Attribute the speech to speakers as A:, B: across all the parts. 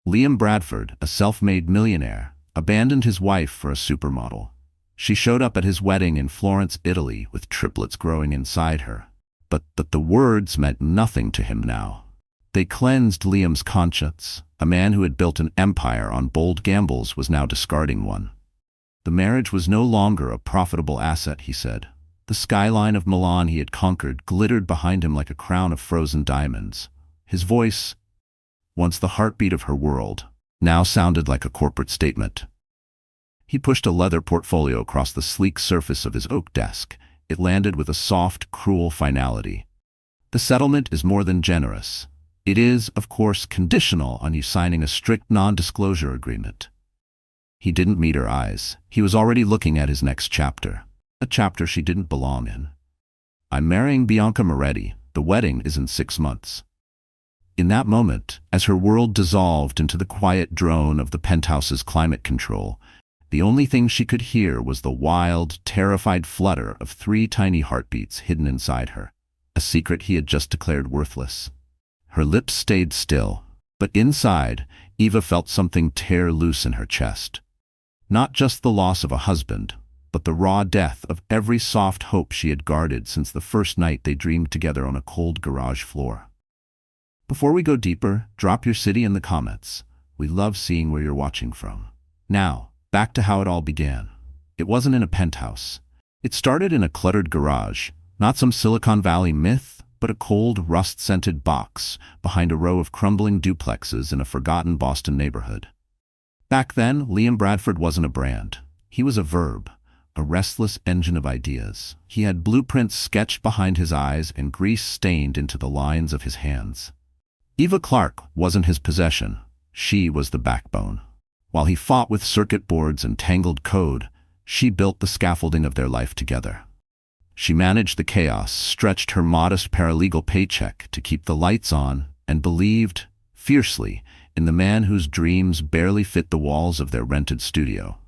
A: Liam Bradford, a self-made millionaire, abandoned his wife for a supermodel. She showed up at his wedding in Florence, Italy, with triplets growing inside her. But the words meant nothing to him now. They cleansed Liam's conscience. A man who had built an empire on bold gambles was now discarding one. The marriage was no longer a profitable asset, he said. The skyline of Milan he had conquered glittered behind him like a crown of frozen diamonds. His voice, once the heartbeat of her world, now sounded like a corporate statement. He pushed a leather portfolio across the sleek surface of his oak desk. It landed with a soft, cruel finality. The settlement is more than generous. It is, of course, conditional on you signing a strict non-disclosure agreement. He didn't meet her eyes. He was already looking at his next chapter, a chapter she didn't belong in. I'm marrying Bianca Moretti. The wedding is in 6 months. In that moment, as her world dissolved into the quiet drone of the penthouse's climate control, the only thing she could hear was the wild, terrified flutter of 3 tiny heartbeats hidden inside her, a secret he had just declared worthless. Her lips stayed still, but inside, Eva felt something tear loose in her chest. Not just the loss of a husband, but the raw death of every soft hope she had guarded since the first night they dreamed together on a cold garage floor. Before we go deeper, drop your city in the comments. We love seeing where you're watching from. Now, back to how it all began. It wasn't in a penthouse. It started in a cluttered garage, not some Silicon Valley myth, but a cold, rust-scented box behind a row of crumbling duplexes in a forgotten Boston neighborhood. Back then, Liam Bradford wasn't a brand. He was a verb, a restless engine of ideas. He had blueprints sketched behind his eyes and grease stained into the lines of his hands. Eva Clark wasn't his possession. She was the backbone. While he fought with circuit boards and tangled code, she built the scaffolding of their life together. She managed the chaos, stretched her modest paralegal paycheck to keep the lights on, and believed, fiercely, in the man whose dreams barely fit the walls of their rented studio.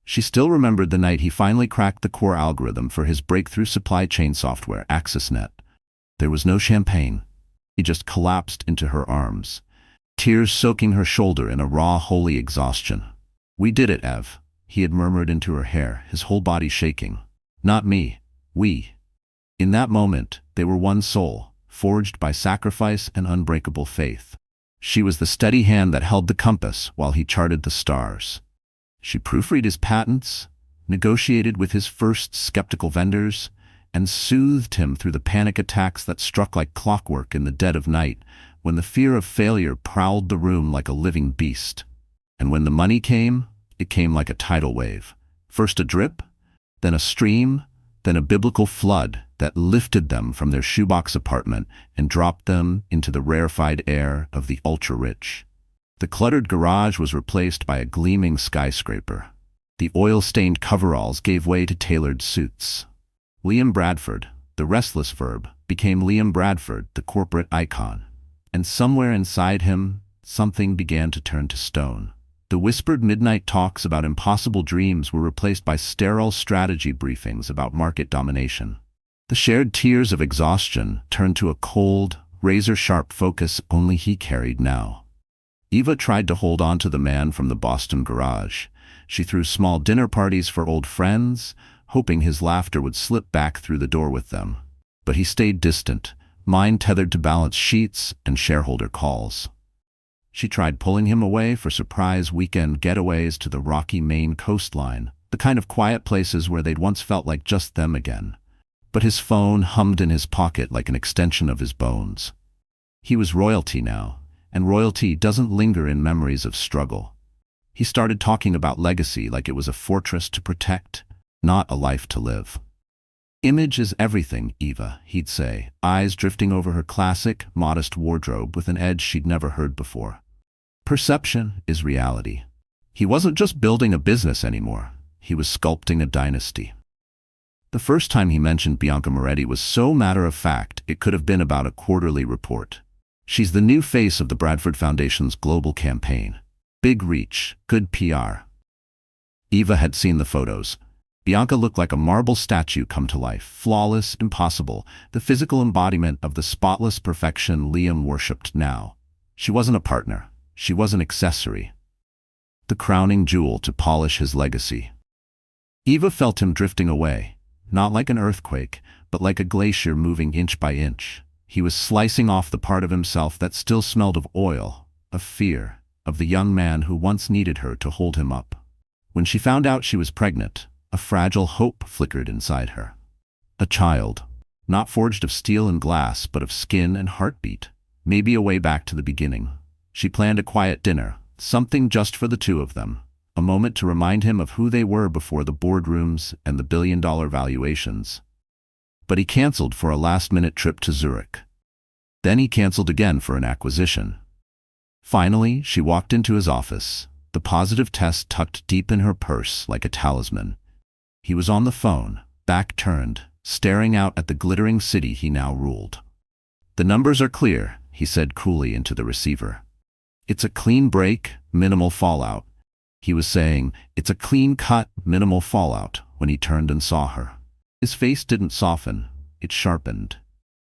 A: She still remembered the night he finally cracked the core algorithm for his breakthrough supply chain software, AccessNet. There was no champagne. He just collapsed into her arms, tears soaking her shoulder in a raw, holy exhaustion. "We did it, Ev," he had murmured into her hair, his whole body shaking. "Not me. We." In that moment, they were one soul, forged by sacrifice and unbreakable faith. She was the steady hand that held the compass while he charted the stars. She proofread his patents, negotiated with his first skeptical vendors, and soothed him through the panic attacks that struck like clockwork in the dead of night, when the fear of failure prowled the room like a living beast. And when the money came, it came like a tidal wave. First a drip, then a stream, then a biblical flood that lifted them from their shoebox apartment and dropped them into the rarefied air of the ultra-rich. The cluttered garage was replaced by a gleaming skyscraper. The oil-stained coveralls gave way to tailored suits. Liam Bradford, the restless verb, became Liam Bradford, the corporate icon. And somewhere inside him, something began to turn to stone. The whispered midnight talks about impossible dreams were replaced by sterile strategy briefings about market domination. The shared tears of exhaustion turned to a cold, razor-sharp focus only he carried now. Eva tried to hold on to the man from the Boston garage. She threw small dinner parties for old friends, hoping his laughter would slip back through the door with them. But he stayed distant, mind tethered to balance sheets and shareholder calls. She tried pulling him away for surprise weekend getaways to the rocky Maine coastline, the kind of quiet places where they'd once felt like just them again. But his phone hummed in his pocket like an extension of his bones. He was royalty now, and royalty doesn't linger in memories of struggle. He started talking about legacy like it was a fortress to protect, not a life to live. "Image is everything, Eva," he'd say, eyes drifting over her classic, modest wardrobe with an edge she'd never heard before. "Perception is reality." He wasn't just building a business anymore. He was sculpting a dynasty. The first time he mentioned Bianca Moretti was so matter-of-fact it could have been about a quarterly report. "She's the new face of the Bradford Foundation's global campaign. Big reach, good PR." Eva had seen the photos. Bianca looked like a marble statue come to life, flawless, impossible, the physical embodiment of the spotless perfection Liam worshipped now. She wasn't a partner. She was an accessory, the crowning jewel to polish his legacy. Eva felt him drifting away, not like an earthquake, but like a glacier moving inch by inch. He was slicing off the part of himself that still smelled of oil, of fear, of the young man who once needed her to hold him up. When she found out she was pregnant, a fragile hope flickered inside her. A child, not forged of steel and glass, but of skin and heartbeat. Maybe a way back to the beginning. She planned a quiet dinner, something just for the two of them. A moment to remind him of who they were before the boardrooms and the billion-dollar valuations. But he canceled for a last-minute trip to Zurich. Then he canceled again for an acquisition. Finally, she walked into his office, the positive test tucked deep in her purse like a talisman. He was on the phone, back turned, staring out at the glittering city he now ruled. "The numbers are clear," he said coolly into the receiver. "It's a clean break, minimal fallout." He was saying, "It's a clean cut, minimal fallout," when he turned and saw her. His face didn't soften, it sharpened.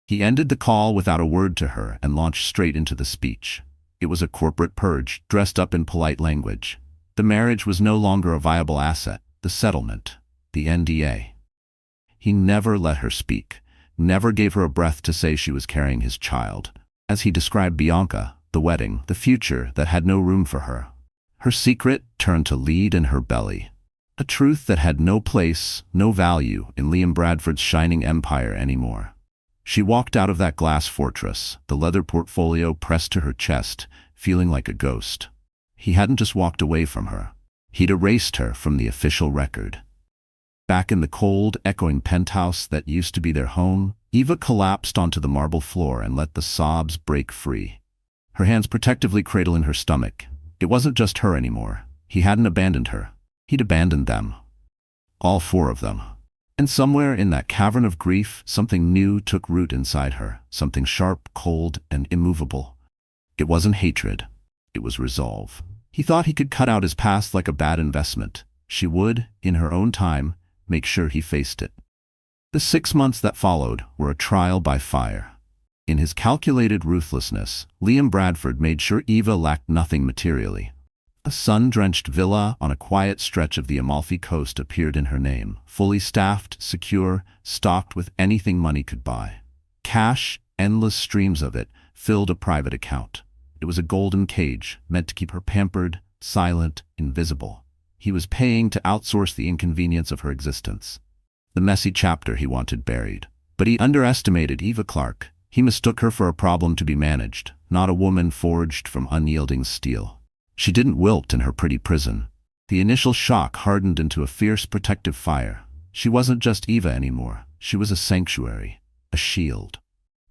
A: He ended the call without a word to her and launched straight into the speech. It was a corporate purge, dressed up in polite language. The marriage was no longer a viable asset, the settlement, the NDA. He never let her speak, never gave her a breath to say she was carrying his child. As he described Bianca, the wedding, the future that had no room for her. Her secret turned to lead in her belly. A truth that had no place, no value in Liam Bradford's shining empire anymore. She walked out of that glass fortress, the leather portfolio pressed to her chest, feeling like a ghost. He hadn't just walked away from her. He'd erased her from the official record. Back in the cold, echoing penthouse that used to be their home, Eva collapsed onto the marble floor and let the sobs break free. Her hands protectively cradling her stomach. It wasn't just her anymore. He hadn't abandoned her. He'd abandoned them. All four of them. And somewhere in that cavern of grief, something new took root inside her, something sharp, cold, and immovable. It wasn't hatred. It was resolve. He thought he could cut out his past like a bad investment. She would, in her own time, make sure he faced it. The 6 months that followed were a trial by fire. In his calculated ruthlessness, Liam Bradford made sure Eva lacked nothing materially. A sun-drenched villa on a quiet stretch of the Amalfi Coast appeared in her name, fully staffed, secure, stocked with anything money could buy. Cash, endless streams of it, filled a private account. It was a golden cage, meant to keep her pampered, silent, invisible. He was paying to outsource the inconvenience of her existence. The messy chapter he wanted buried. But he underestimated Eva Clark. He mistook her for a problem to be managed, not a woman forged from unyielding steel. She didn't wilt in her pretty prison. The initial shock hardened into a fierce protective fire. She wasn't just Eva anymore. She was a sanctuary, a shield.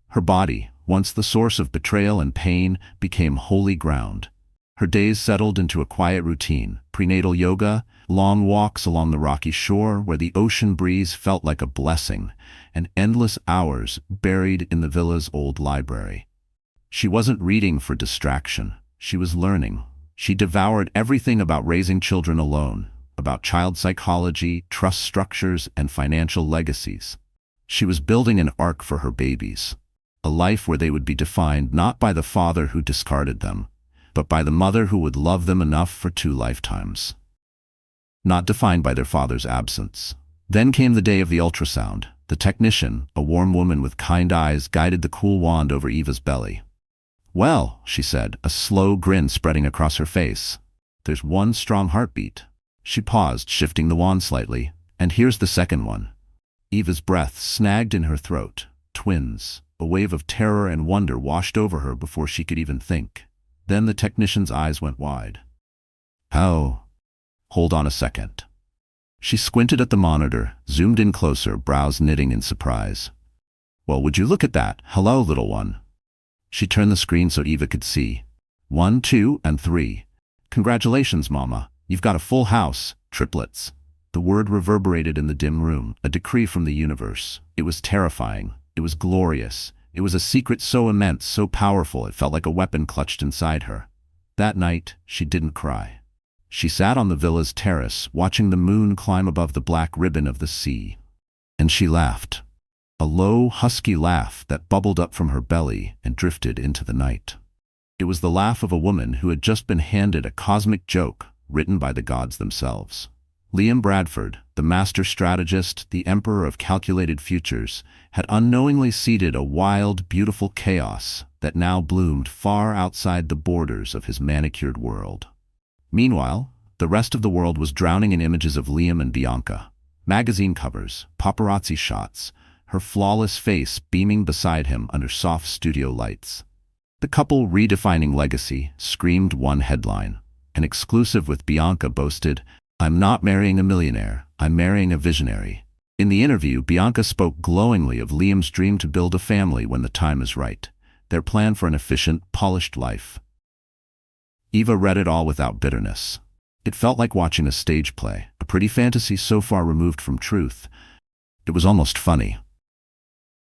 A: Her body, once the source of betrayal and pain, became holy ground. Her days settled into a quiet routine, prenatal yoga, long walks along the rocky shore where the ocean breeze felt like a blessing, and endless hours buried in the villa's old library. She wasn't reading for distraction. She was learning. She devoured everything about raising children alone, about child psychology, trust structures, and financial legacies. She was building an ark for her babies, a life where they would be defined not by the father who discarded them, but by the mother who would love them enough for 2 lifetimes. Not defined by their father's absence. Then came the day of the ultrasound. The technician, a warm woman with kind eyes, guided the cool wand over Eva's belly. "Well," she said, a slow grin spreading across her face. "There's one strong heartbeat." She paused, shifting the wand slightly. "And here's the second one." Eva's breath snagged in her throat. Twins. A wave of terror and wonder washed over her before she could even think. Then the technician's eyes went wide. "How? Hold on a second." She squinted at the monitor, zoomed in closer, brows knitting in surprise. "Well, would you look at that? Hello, little one." She turned the screen so Eva could see. 1, 2, and 3. "Congratulations, Mama. You've got a full house. Triplets." The word reverberated in the dim room, a decree from the universe. It was terrifying. It was glorious. It was a secret so immense, so powerful, it felt like a weapon clutched inside her. That night, she didn't cry. She sat on the villa's terrace, watching the moon climb above the black ribbon of the sea. And she laughed. A low, husky laugh that bubbled up from her belly and drifted into the night. It was the laugh of a woman who had just been handed a cosmic joke written by the gods themselves. Liam Bradford, the master strategist, the emperor of calculated futures, had unknowingly seeded a wild, beautiful chaos that now bloomed far outside the borders of his manicured world. Meanwhile, the rest of the world was drowning in images of Liam and Bianca. Magazine covers, paparazzi shots, her flawless face beaming beside him under soft studio lights. The couple redefining legacy screamed one headline. An exclusive with Bianca boasted, "I'm not marrying a millionaire, I'm marrying a visionary." In the interview, Bianca spoke glowingly of Liam's dream to build a family when the time is right, their plan for an efficient, polished life. Eva read it all without bitterness. It felt like watching a stage play, a pretty fantasy so far removed from truth. It was almost funny.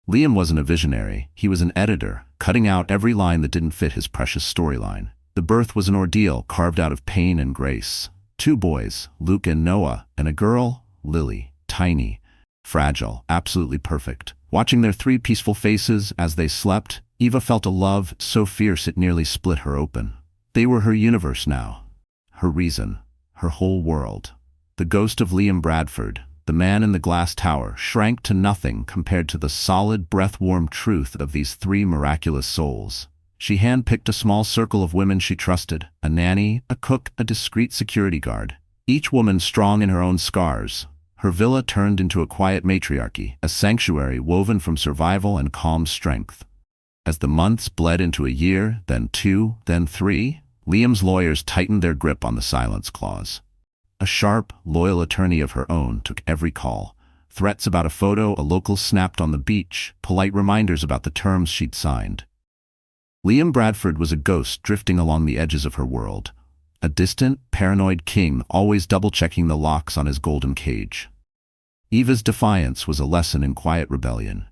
A: Liam wasn't a visionary, he was an editor, cutting out every line that didn't fit his precious storyline. The birth was an ordeal carved out of pain and grace. 2 boys, Luke and Noah, and a girl, Lily, tiny, fragile, absolutely perfect. Watching their 3 peaceful faces as they slept, Eva felt a love so fierce it nearly split her open. They were her universe now, her reason, her whole world. The ghost of Liam Bradford, the man in the glass tower, shrank to nothing compared to the solid, breath-warm truth of these 3 miraculous souls. She handpicked a small circle of women she trusted, a nanny, a cook, a discreet security guard, each woman strong in her own scars. Her villa turned into a quiet matriarchy, a sanctuary woven from survival and calm strength. As the months bled into a year, then 2, then 3, Liam's lawyers tightened their grip on the silence clause. A sharp, loyal attorney of her own took every call. Threats about a photo a local snapped on the beach, polite reminders about the terms she'd signed. Liam Bradford was a ghost drifting along the edges of her world, a distant, paranoid king always double-checking the locks on his golden cage. Eva's defiance was a lesson in quiet rebellion.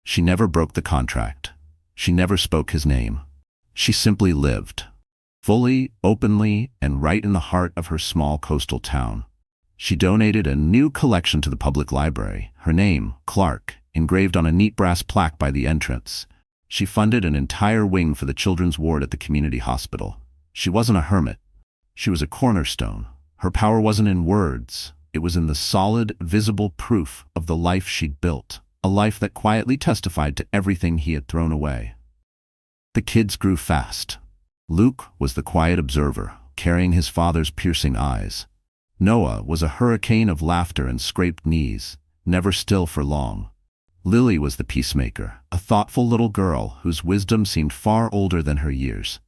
A: She never broke the contract. She never spoke his name. She simply lived, fully, openly, and right in the heart of her small coastal town. She donated a new collection to the public library, her name, Clark, engraved on a neat brass plaque by the entrance. She funded an entire wing for the children's ward at the community hospital. She wasn't a hermit. She was a cornerstone. Her power wasn't in words. It was in the solid, visible proof of the life she'd built, a life that quietly testified to everything he had thrown away. The kids grew fast. Luke was the quiet observer, carrying his father's piercing eyes. Noah was a hurricane of laughter and scraped knees, never still for long. Lily was the peacemaker, a thoughtful little girl whose wisdom seemed far older than her years.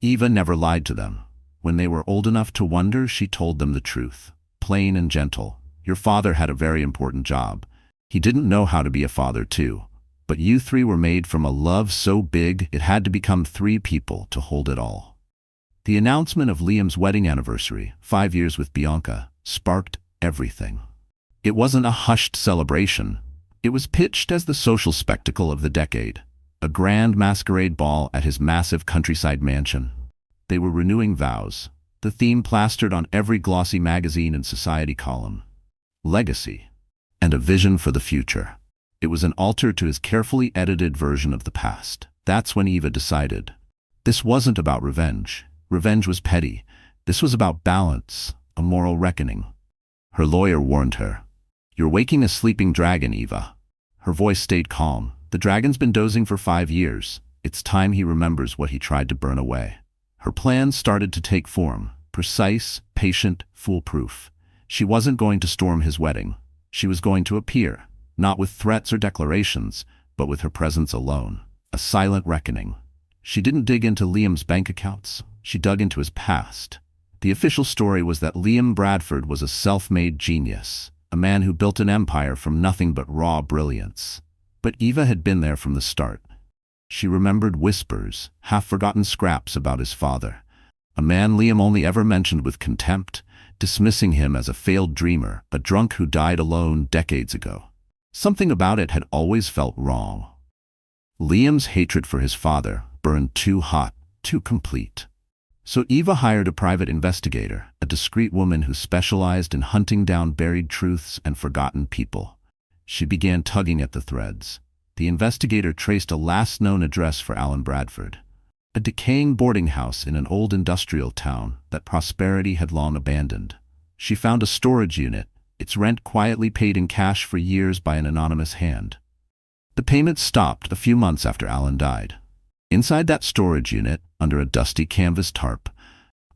A: Eva never lied to them. When they were old enough to wonder, she told them the truth, plain and gentle. Your father had a very important job. He didn't know how to be a father too. But you 3 were made from a love so big it had to become 3 people to hold it all. The announcement of Liam's wedding anniversary, 5 years with Bianca, sparked everything. It wasn't a hushed celebration. It was pitched as the social spectacle of the decade, a grand masquerade ball at his massive countryside mansion. They were renewing vows, the theme plastered on every glossy magazine and society column. Legacy, and a vision for the future. It was an altar to his carefully edited version of the past. That's when Eva decided. This wasn't about revenge. Revenge was petty. This was about balance, a moral reckoning. Her lawyer warned her. "You're waking a sleeping dragon, Eva." Her voice stayed calm. "The dragon's been dozing for 5 years. It's time he remembers what he tried to burn away." Her plan started to take form, precise, patient, foolproof. She wasn't going to storm his wedding. She was going to appear, not with threats or declarations, but with her presence alone. A silent reckoning. She didn't dig into Liam's bank accounts. She dug into his past. The official story was that Liam Bradford was a self-made genius, a man who built an empire from nothing but raw brilliance. But Eva had been there from the start. She remembered whispers, half-forgotten scraps about his father, a man Liam only ever mentioned with contempt, dismissing him as a failed dreamer, a drunk who died alone decades ago. Something about it had always felt wrong. Liam's hatred for his father burned too hot, too complete. So Eva hired a private investigator, a discreet woman who specialized in hunting down buried truths and forgotten people. She began tugging at the threads. The investigator traced a last known address for Alan Bradford, a decaying boarding house in an old industrial town that prosperity had long abandoned. She found a storage unit, its rent quietly paid in cash for years by an anonymous hand. The payments stopped a few months after Alan died. Inside that storage unit, under a dusty canvas tarp,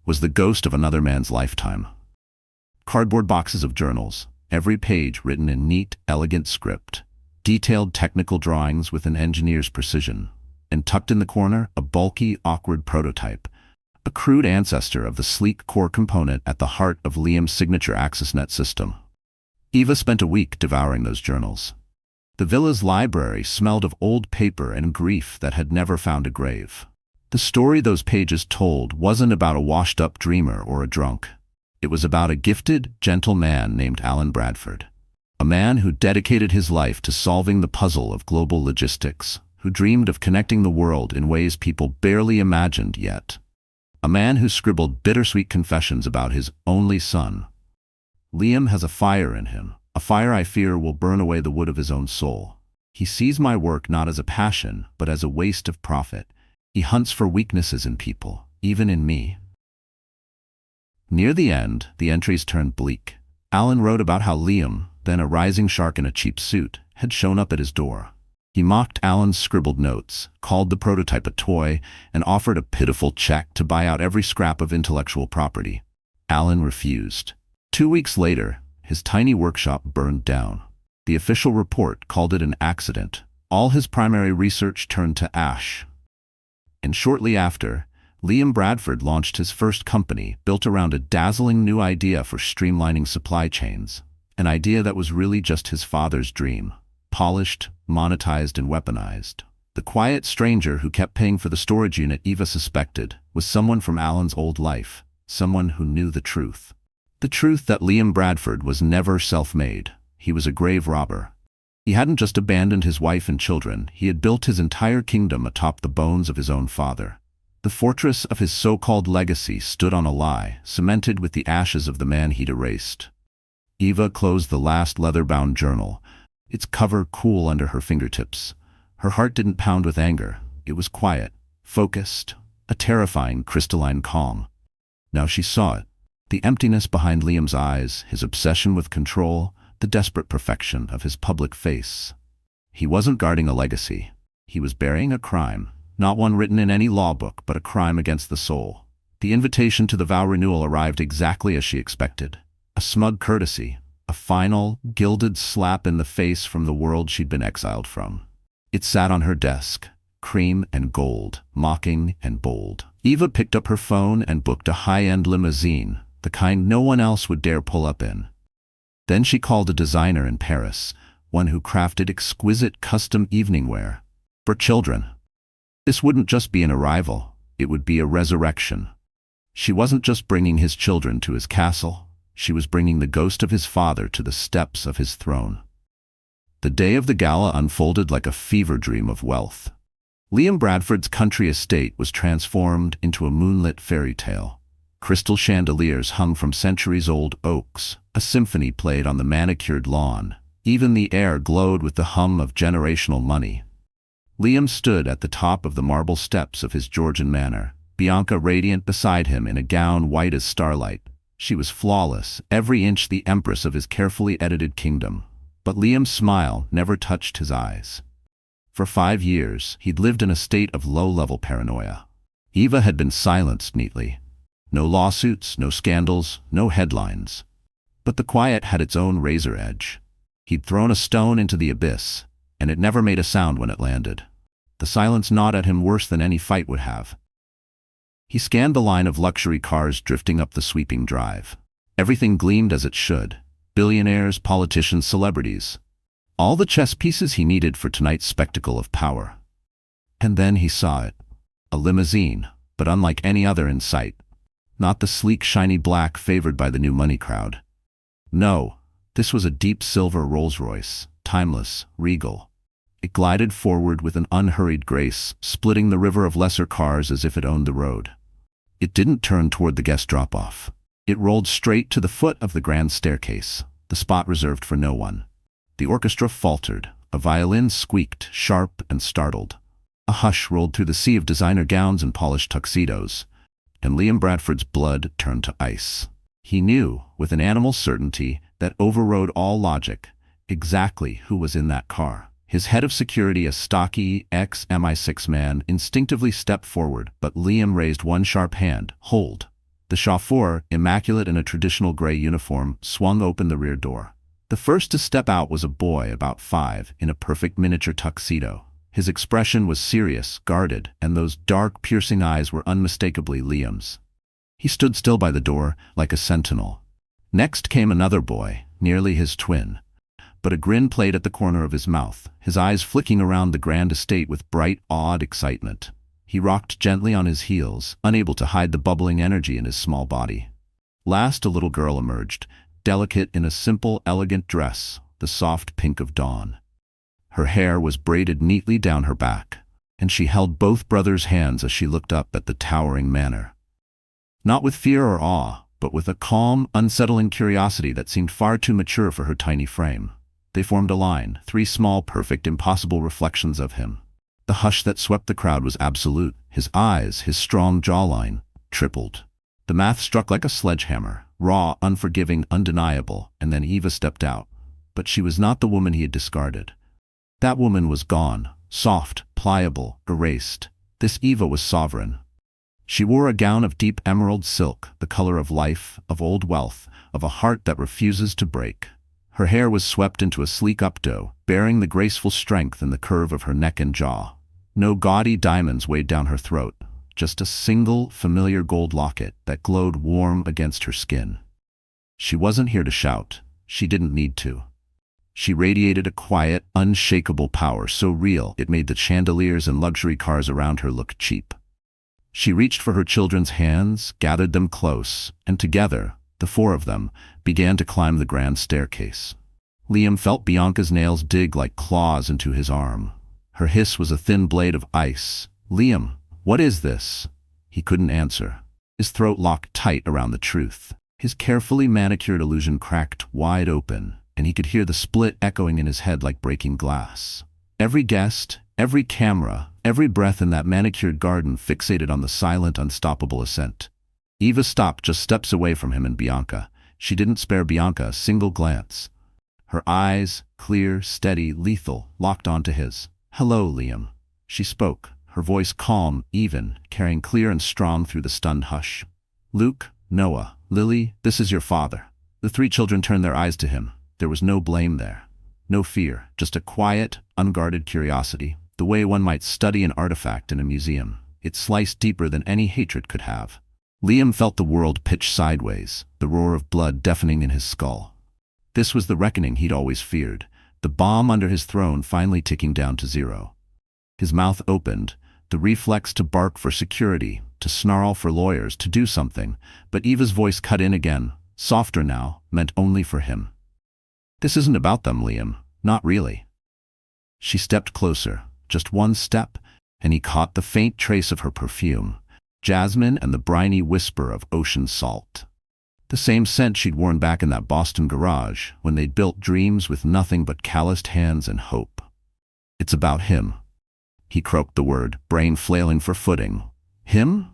A: was the ghost of another man's lifetime. Cardboard boxes of journals, every page written in neat, elegant script, detailed technical drawings with an engineer's precision, and tucked in the corner, a bulky, awkward prototype, a crude ancestor of the sleek core component at the heart of Liam's signature AccessNet system. Eva spent a week devouring those journals. The villa's library smelled of old paper and grief that had never found a grave. The story those pages told wasn't about a washed-up dreamer or a drunk. It was about a gifted, gentle man named Alan Bradford. A man who dedicated his life to solving the puzzle of global logistics, who dreamed of connecting the world in ways people barely imagined yet. A man who scribbled bittersweet confessions about his only son. Liam has a fire in him, a fire I fear will burn away the wood of his own soul. He sees my work not as a passion, but as a waste of profit. He hunts for weaknesses in people, even in me. Near the end, the entries turned bleak. Alan wrote about how Liam, then a rising shark in a cheap suit, had shown up at his door. He mocked Alan's scribbled notes, called the prototype a toy, and offered a pitiful check to buy out every scrap of intellectual property. Alan refused. 2 weeks later, his tiny workshop burned down. The official report called it an accident. All his primary research turned to ash. And shortly after, Liam Bradford launched his first company built around a dazzling new idea for streamlining supply chains, an idea that was really just his father's dream, polished, monetized, and weaponized. The quiet stranger who kept paying for the storage unit Eva suspected was someone from Alan's old life, someone who knew the truth. The truth that Liam Bradford was never self-made. He was a grave robber. He hadn't just abandoned his wife and children, he had built his entire kingdom atop the bones of his own father. The fortress of his so-called legacy stood on a lie, cemented with the ashes of the man he'd erased. Eva closed the last leather-bound journal, its cover cool under her fingertips. Her heart didn't pound with anger. It was quiet, focused, a terrifying crystalline calm. Now she saw it. The emptiness behind Liam's eyes, his obsession with control, the desperate perfection of his public face. He wasn't guarding a legacy. He was burying a crime, not one written in any law book, but a crime against the soul. The invitation to the vow renewal arrived exactly as she expected. A smug courtesy, a final, gilded slap in the face from the world she'd been exiled from. It sat on her desk, cream and gold, mocking and bold. Eva picked up her phone and booked a high-end limousine, the kind no one else would dare pull up in. Then she called a designer in Paris, one who crafted exquisite custom evening wear for children. This wouldn't just be an arrival, it would be a resurrection. She wasn't just bringing his children to his castle, she was bringing the ghost of his father to the steps of his throne. The day of the gala unfolded like a fever dream of wealth. Liam Bradford's country estate was transformed into a moonlit fairy tale. Crystal chandeliers hung from centuries-old oaks, a symphony played on the manicured lawn. Even the air glowed with the hum of generational money. Liam stood at the top of the marble steps of his Georgian manor, Bianca radiant beside him in a gown white as starlight. She was flawless, every inch the empress of his carefully edited kingdom. But Liam's smile never touched his eyes. For 5 years, he'd lived in a state of low-level paranoia. Eva had been silenced neatly. No lawsuits, no scandals, no headlines. But the quiet had its own razor edge. He'd thrown a stone into the abyss, and it never made a sound when it landed. The silence gnawed at him worse than any fight would have. He scanned the line of luxury cars drifting up the sweeping drive. Everything gleamed as it should. Billionaires, politicians, celebrities. All the chess pieces he needed for tonight's spectacle of power. And then he saw it. A limousine, but unlike any other in sight. Not the sleek, shiny black favored by the new money crowd. No, this was a deep silver Rolls-Royce, timeless, regal. It glided forward with an unhurried grace, splitting the river of lesser cars as if it owned the road. It didn't turn toward the guest drop-off. It rolled straight to the foot of the grand staircase, the spot reserved for no one. The orchestra faltered. A violin squeaked, sharp and startled. A hush rolled through the sea of designer gowns and polished tuxedos, and Liam Bradford's blood turned to ice. He knew, with an animal certainty that overrode all logic, exactly who was in that car. His head of security, a stocky ex-MI6 man, instinctively stepped forward, but Liam raised one sharp hand. Hold. The chauffeur, immaculate in a traditional gray uniform, swung open the rear door. The first to step out was a boy about 5, in a perfect miniature tuxedo. His expression was serious, guarded, and those dark, piercing eyes were unmistakably Liam's. He stood still by the door, like a sentinel. Next came another boy, nearly his twin. But a grin played at the corner of his mouth, his eyes flicking around the grand estate with bright, awed excitement. He rocked gently on his heels, unable to hide the bubbling energy in his small body. Last, a little girl emerged, delicate in a simple, elegant dress, the soft pink of dawn. Her hair was braided neatly down her back, and she held both brothers' hands as she looked up at the towering manor. Not with fear or awe, but with a calm, unsettling curiosity that seemed far too mature for her tiny frame. They formed a line, 3 small, perfect, impossible reflections of him. The hush that swept the crowd was absolute. His eyes, his strong jawline, tripled. The math struck like a sledgehammer, raw, unforgiving, undeniable, and then Eva stepped out. But she was not the woman he had discarded. That woman was gone, soft, pliable, erased. This Eva was sovereign. She wore a gown of deep emerald silk, the color of life, of old wealth, of a heart that refuses to break. Her hair was swept into a sleek updo, bearing the graceful strength in the curve of her neck and jaw. No gaudy diamonds weighed down her throat, just a single, familiar gold locket that glowed warm against her skin. She wasn't here to shout. She didn't need to. She radiated a quiet, unshakable power so real it made the chandeliers and luxury cars around her look cheap. She reached for her children's hands, gathered them close, and together, the 4 of them, began to climb the grand staircase. Liam felt Bianca's nails dig like claws into his arm. Her hiss was a thin blade of ice. "Liam, what is this?" He couldn't answer. His throat locked tight around the truth. His carefully manicured illusion cracked wide open, and he could hear the split echoing in his head like breaking glass. Every guest, every camera, every breath in that manicured garden fixated on the silent, unstoppable ascent. Eva stopped just steps away from him and Bianca. She didn't spare Bianca a single glance. Her eyes, clear, steady, lethal, locked onto his. "Hello, Liam." She spoke, her voice calm, even, carrying clear and strong through the stunned hush. "Luke, Noah, Lily, this is your father." The 3 children turned their eyes to him. There was no blame there. No fear, just a quiet, unguarded curiosity, the way one might study an artifact in a museum. It sliced deeper than any hatred could have. Liam felt the world pitch sideways, the roar of blood deafening in his skull. This was the reckoning he'd always feared, the bomb under his throne finally ticking down to 0. His mouth opened, the reflex to bark for security, to snarl for lawyers, to do something, but Eva's voice cut in again, softer now, meant only for him. "This isn't about them, Liam. Not really." She stepped closer, just one step, and he caught the faint trace of her perfume, jasmine and the briny whisper of ocean salt. The same scent she'd worn back in that Boston garage when they'd built dreams with nothing but calloused hands and hope. "It's about him." He croaked the word, brain flailing for footing. "Him?"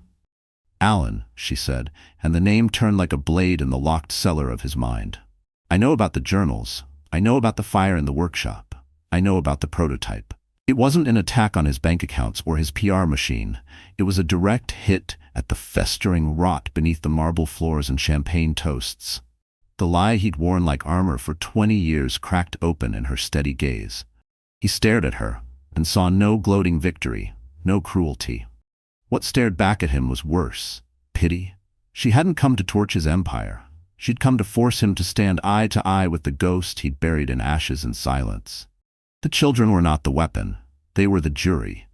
A: "Alan," she said, and the name turned like a blade in the locked cellar of his mind. "I know about the journals. I know about the fire in the workshop. I know about the prototype." It wasn't an attack on his bank accounts or his PR machine. It was a direct hit at the festering rot beneath the marble floors and champagne toasts. The lie he'd worn like armor for 20 years cracked open in her steady gaze. He stared at her and saw no gloating victory, no cruelty. What stared back at him was worse, pity. She hadn't come to torch his empire. She'd come to force him to stand eye to eye with the ghost he'd buried in ashes and silence. The children were not the weapon. They were the jury.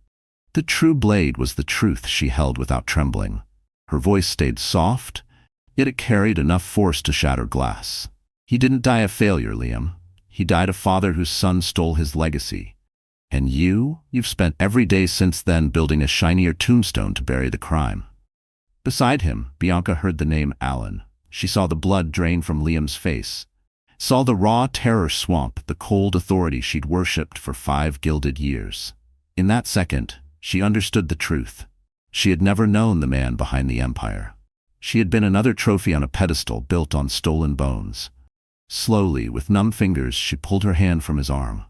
A: The true blade was the truth she held without trembling. Her voice stayed soft, yet it carried enough force to shatter glass. "He didn't die a failure, Liam. He died a father whose son stole his legacy. And you've spent every day since then building a shinier tombstone to bury the crime." Beside him, Bianca heard the name Alan. She saw the blood drain from Liam's face, saw the raw terror swamp the cold authority she'd worshipped for 5 gilded years. In that second, She understood the truth. She had never known the man behind the empire. She had been another trophy on a pedestal built on stolen bones. Slowly, with numb fingers, she pulled her hand from his arm.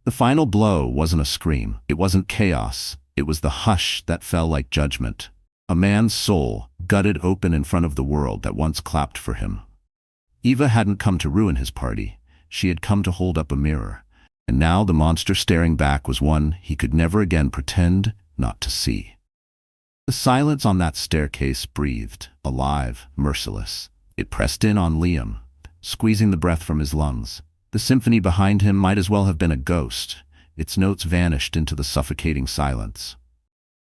A: The final blow wasn't a scream. It wasn't chaos. It was the hush that fell like judgment. A man's soul, gutted open in front of the world that once clapped for him. Eva hadn't come to ruin his party. She had come to hold up a mirror. And now the monster staring back was one he could never again pretend not to see. The silence on that staircase breathed, alive, merciless. It pressed in on Liam, squeezing the breath from his lungs. The symphony behind him might as well have been a ghost. Its notes vanished into the suffocating silence.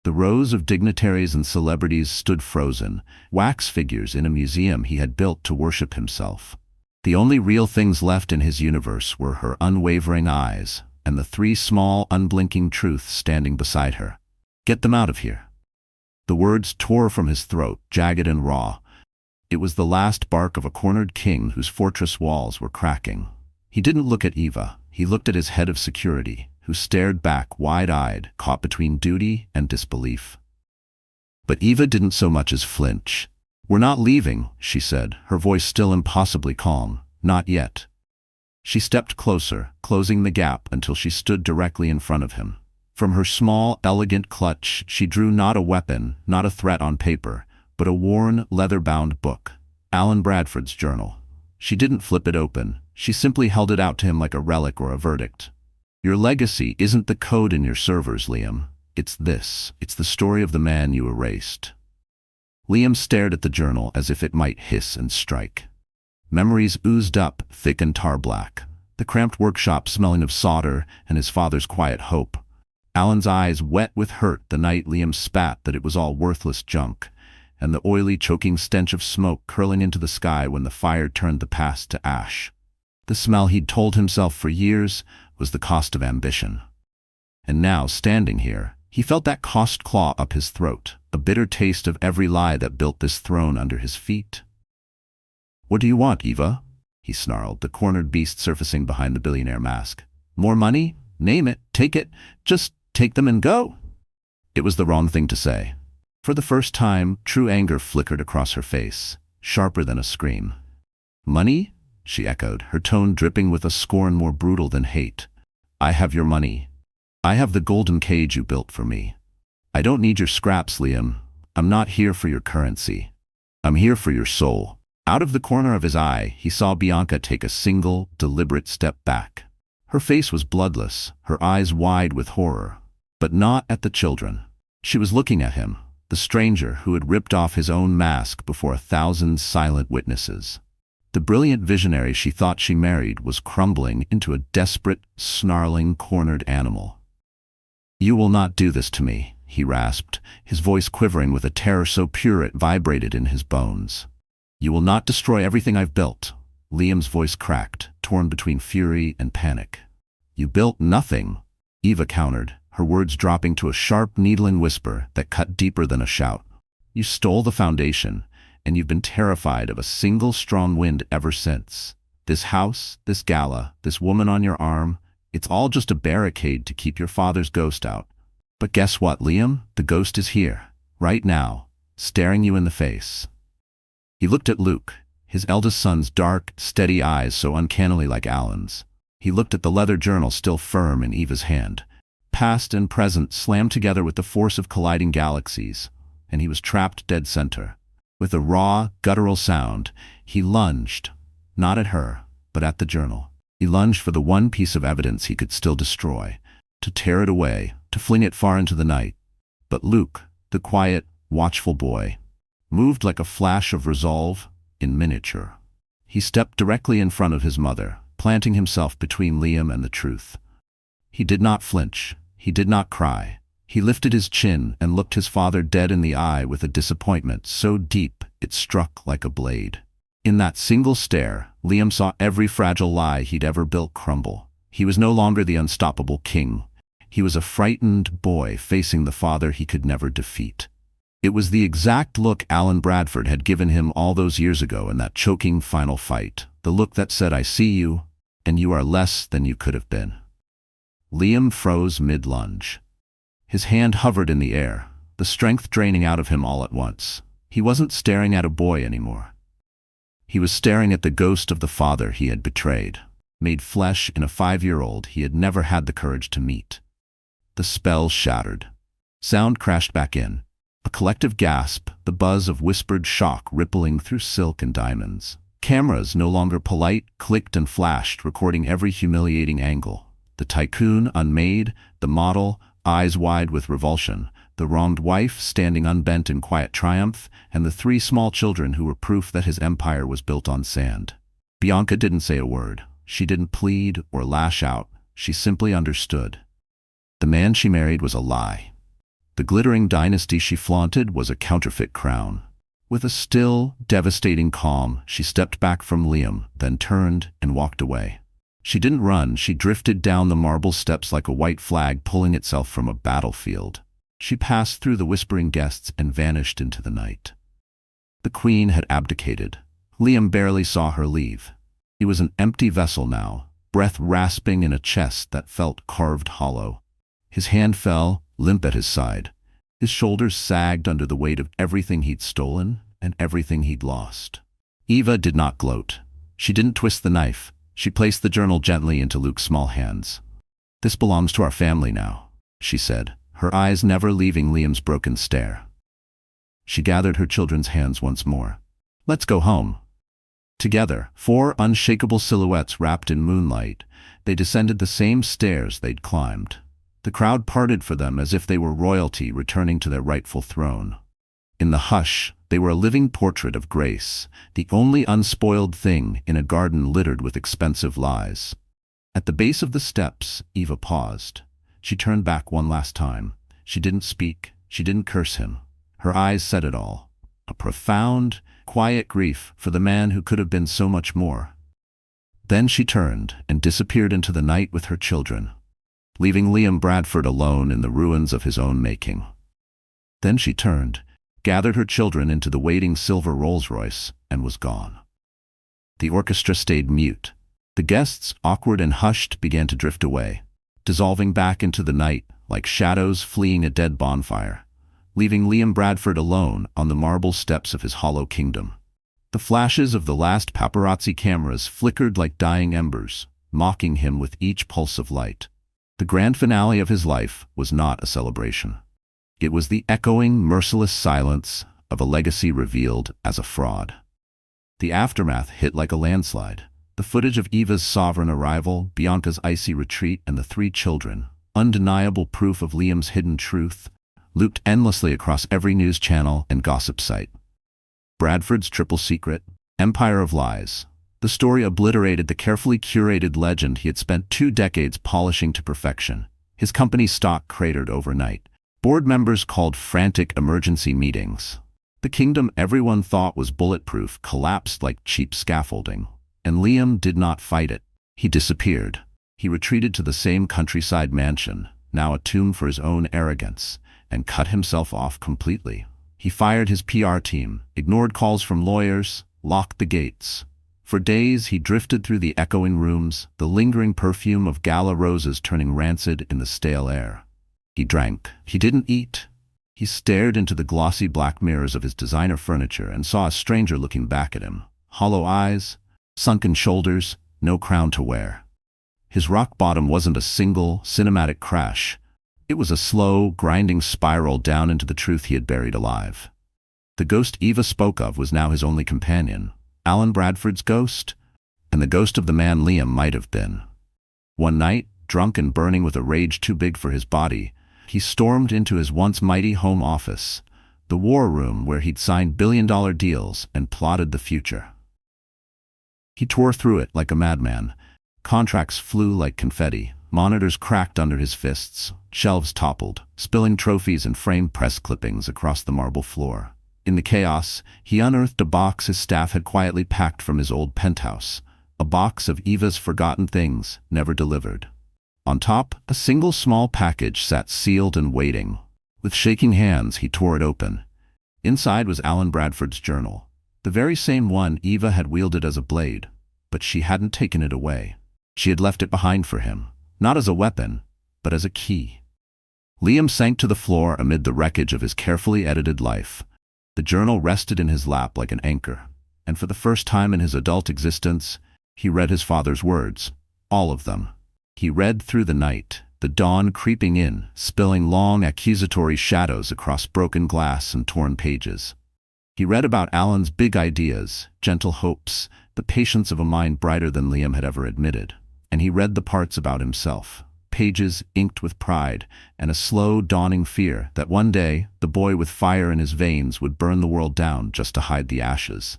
A: The rows of dignitaries and celebrities stood frozen, wax figures in a museum he had built to worship himself. The only real things left in his universe were her unwavering eyes and the three small, unblinking truths standing beside her. "Get them out of here." The words tore from his throat, jagged and raw. It was the last bark of a cornered king whose fortress walls were cracking. He didn't look at Eva. He looked at his head of security, who stared back wide-eyed, caught between duty and disbelief. But Eva didn't so much as flinch. "We're not leaving," she said, her voice still impossibly calm. "Not yet." She stepped closer, closing the gap until she stood directly in front of him. From her small, elegant clutch, she drew not a weapon, not a threat on paper, but a worn, leather-bound book, Alan Bradford's journal. She didn't flip it open. She simply held it out to him like a relic or a verdict. "Your legacy isn't the code in your servers, Liam. It's this. It's the story of the man you erased." Liam stared at the journal as if it might hiss and strike. Memories oozed up, thick and tar-black. The cramped workshop smelling of solder and his father's quiet hope. Alan's eyes wet with hurt the night Liam spat that it was all worthless junk, and the oily, choking stench of smoke curling into the sky when the fire turned the past to ash. The smell he'd told himself for years was the cost of ambition. And now, standing here, he felt that cost claw up his throat, a bitter taste of every lie that built this throne under his feet. "What do you want, Eva?" he snarled, the cornered beast surfacing behind the billionaire mask. "More money? Name it. Take it. Just take them and go." It was the wrong thing to say. For the first time, true anger flickered across her face, sharper than a scream. "Money?" she echoed, her tone dripping with a scorn more brutal than hate. "I have your money. I have the golden cage you built for me. I don't need your scraps, Liam. I'm not here for your currency. I'm here for your soul." Out of the corner of his eye, he saw Bianca take a single, deliberate step back. Her face was bloodless, her eyes wide with horror, but not at the children. She was looking at him, the stranger who had ripped off his own mask before 1,000 silent witnesses. The brilliant visionary she thought she married was crumbling into a desperate, snarling, cornered animal. "You will not do this to me," he rasped, his voice quivering with a terror so pure it vibrated in his bones. "You will not destroy everything I've built." Liam's voice cracked, torn between fury and panic. "You built nothing," Eva countered, her words dropping to a sharp, needling whisper that cut deeper than a shout. "You stole the foundation, and you've been terrified of a single strong wind ever since. This house, this gala, this woman on your arm, it's all just a barricade to keep your father's ghost out. But guess what, Liam? The ghost is here, right now, staring you in the face." He looked at Luke, his eldest son's dark, steady eyes so uncannily like Alan's. He looked at the leather journal still firm in Eva's hand. Past and present slammed together with the force of colliding galaxies, and he was trapped dead center. With a raw, guttural sound, he lunged, not at her, but at the journal. He lunged for the one piece of evidence he could still destroy, to tear it away, to fling it far into the night. But Luke, the quiet, watchful boy, moved like a flash of resolve in miniature. He stepped directly in front of his mother, planting himself between Liam and the truth. He did not flinch. He did not cry. He lifted his chin and looked his father dead in the eye with a disappointment so deep it struck like a blade. In that single stare, Liam saw every fragile lie he'd ever built crumble. He was no longer the unstoppable king. He was a frightened boy facing the father he could never defeat. It was the exact look Alan Bradford had given him all those years ago in that choking final fight, the look that said, "I see you, and you are less than you could have been." Liam froze mid-lunge. His hand hovered in the air, the strength draining out of him all at once. He wasn't staring at a boy anymore. He was staring at the ghost of the father he had betrayed, made flesh in a 5-year-old he had never had the courage to meet. The spell shattered. Sound crashed back in. A collective gasp, the buzz of whispered shock rippling through silk and diamonds. Cameras, no longer polite, clicked and flashed, recording every humiliating angle. The tycoon, unmade, the model, eyes wide with revulsion, the wronged wife standing unbent in quiet triumph, and the 3 small children who were proof that his empire was built on sand. Bianca didn't say a word. She didn't plead or lash out. She simply understood. The man she married was a lie. The glittering dynasty she flaunted was a counterfeit crown. With a still, devastating calm, she stepped back from Liam, then turned and walked away. She didn't run, she drifted down the marble steps like a white flag pulling itself from a battlefield. She passed through the whispering guests and vanished into the night. The queen had abdicated. Liam barely saw her leave. He was an empty vessel now, breath rasping in a chest that felt carved hollow. His hand fell, limp at his side. His shoulders sagged under the weight of everything he'd stolen and everything he'd lost. Eva did not gloat. She didn't twist the knife. She placed the journal gently into Luke's small hands. "This belongs to our family now," she said, her eyes never leaving Liam's broken stare. She gathered her children's hands once more. "Let's go home." Together, 4 unshakable silhouettes wrapped in moonlight, they descended the same stairs they'd climbed. The crowd parted for them as if they were royalty returning to their rightful throne. In the hush, they were a living portrait of grace, the only unspoiled thing in a garden littered with expensive lies. At the base of the steps, Eva paused. She turned back one last time. She didn't speak. She didn't curse him. Her eyes said it all. A profound, quiet grief for the man who could have been so much more. Then she turned and disappeared into the night with her children, leaving Liam Bradford alone in the ruins of his own making. Then she turned, gathered her children into the waiting silver Rolls-Royce, and was gone. The orchestra stayed mute. The guests, awkward and hushed, began to drift away, dissolving back into the night like shadows fleeing a dead bonfire, leaving Liam Bradford alone on the marble steps of his hollow kingdom. The flashes of the last paparazzi cameras flickered like dying embers, mocking him with each pulse of light. The grand finale of his life was not a celebration. It was the echoing, merciless silence of a legacy revealed as a fraud. The aftermath hit like a landslide. The footage of Eva's sovereign arrival, Bianca's icy retreat, and the 3 children, undeniable proof of Liam's hidden truth, looped endlessly across every news channel and gossip site. Bradford's triple secret, empire of lies. The story obliterated the carefully curated legend he had spent 2 decades polishing to perfection. His company's stock cratered overnight. Board members called frantic emergency meetings. The kingdom everyone thought was bulletproof collapsed like cheap scaffolding. And Liam did not fight it. He disappeared. He retreated to the same countryside mansion, now a tomb for his own arrogance, and cut himself off completely. He fired his PR team, ignored calls from lawyers, locked the gates. For days he drifted through the echoing rooms, the lingering perfume of gala roses turning rancid in the stale air. He drank. He didn't eat. He stared into the glossy black mirrors of his designer furniture and saw a stranger looking back at him. Hollow eyes, sunken shoulders, no crown to wear. His rock bottom wasn't a single, cinematic crash. It was a slow, grinding spiral down into the truth he had buried alive. The ghost Eva spoke of was now his only companion. Alan Bradford's ghost, and the ghost of the man Liam might have been. One night, drunk and burning with a rage too big for his body, he stormed into his once mighty home office, the war room where he'd signed billion-dollar deals and plotted the future. He tore through it like a madman. Contracts flew like confetti, monitors cracked under his fists, shelves toppled, spilling trophies and framed press clippings across the marble floor. In the chaos, he unearthed a box his staff had quietly packed from his old penthouse, a box of Eva's forgotten things, never delivered. On top, a single small package sat sealed and waiting. With shaking hands, he tore it open. Inside was Alan Bradford's journal, the very same one Eva had wielded as a blade, but she hadn't taken it away. She had left it behind for him, not as a weapon, but as a key. Liam sank to the floor amid the wreckage of his carefully edited life. The journal rested in his lap like an anchor, and for the first time in his adult existence, he read his father's words. All of them. He read through the night, the dawn creeping in, spilling long accusatory shadows across broken glass and torn pages. He read about Alan's big ideas, gentle hopes, the patience of a mind brighter than Liam had ever admitted. And he read the parts about himself, pages inked with pride and a slow, dawning fear that one day the boy with fire in his veins would burn the world down just to hide the ashes.